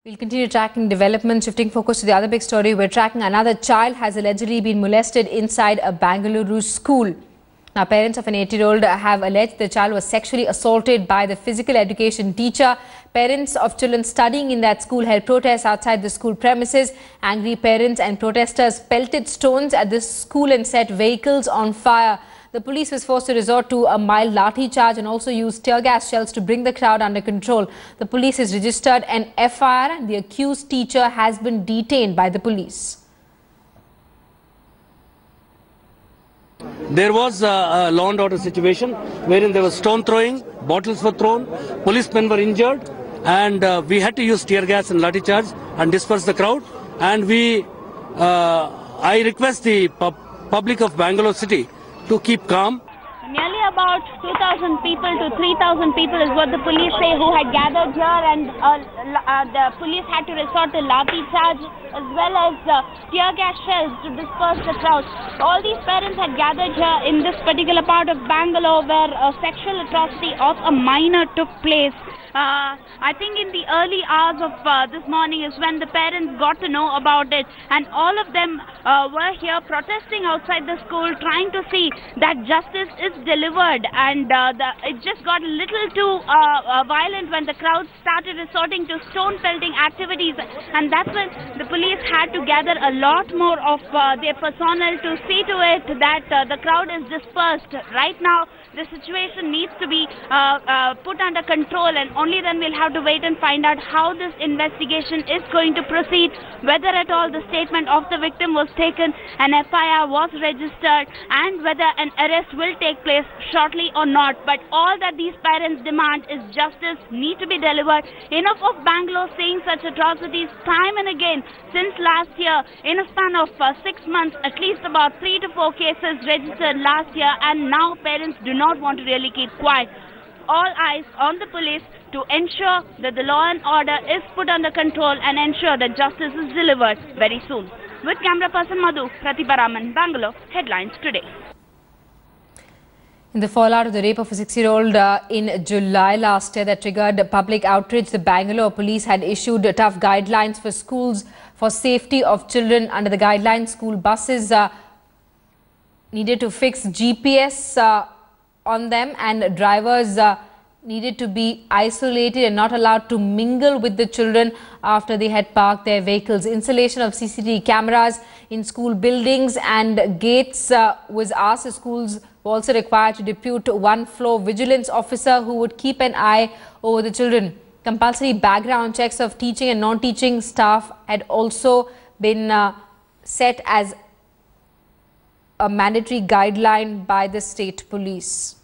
We'll continue tracking developments, shifting focus to the other big story. We're tracking another child has allegedly been molested inside a Bangalore school. Now, parents of an 8-year-old have alleged the child was sexually assaulted by the physical education teacher. Parents of children studying in that school held protests outside the school premises. Angry parents and protesters pelted stones at the school and set vehicles on fire. The police was forced to resort to a mild Lathi charge and also used tear gas shells to bring the crowd under control. The police has registered an FIR and the accused teacher has been detained by the police. There was a law and order situation wherein there was stone throwing, bottles were thrown, policemen were injured, and we had to use tear gas and lathi charge and disperse the crowd. And I request the public of Bangalore city to keep calm. Nearly about 2,000 people to 3,000 people is what the police say who had gathered here, and the police had to resort to Lathi charge as well as tear gas shells to disperse the crowd. All these parents had gathered here in this particular part of Bangalore where a sexual atrocity of a minor took place. I think in the early hours of this morning is when the parents got to know about it, and all of them were here protesting outside the school, trying to see that justice is delivered. And it just got a little too violent when the crowd started resorting to stone pelting activities, and that's when the police had to gather a lot more of their personnel to see to it that the crowd is dispersed. Right now, the situation needs to be put under control, and only then we'll have to wait and find out how this investigation is going to proceed, whether at all the statement of the victim was taken, an FIR was registered, and whether an arrest will take place shortly or not. But all that these parents demand is justice need to be delivered. Enough of Bangalore seeing such atrocities time and again since last year. In a span of 6 months, at least about 3 to 4 cases registered last year, and now parents do not want to really keep quiet. All eyes on the police to ensure that the law and order is put under control and ensure that justice is delivered very soon. With camera person Madhu, Pratibha Raman, Bangalore, headlines today. In the fallout of the rape of a 6-year-old in July last year that triggered public outrage, the Bangalore police had issued tough guidelines for schools for safety of children. Under the guidelines, school buses needed to fix GPS on them, and drivers needed to be isolated and not allowed to mingle with the children after they had parked their vehicles. Installation of CCTV cameras in school buildings and gates was asked. The schools were also required to depute one floor vigilance officer who would keep an eye over the children. Compulsory background checks of teaching and non-teaching staff had also been set as a mandatory guideline by the state police.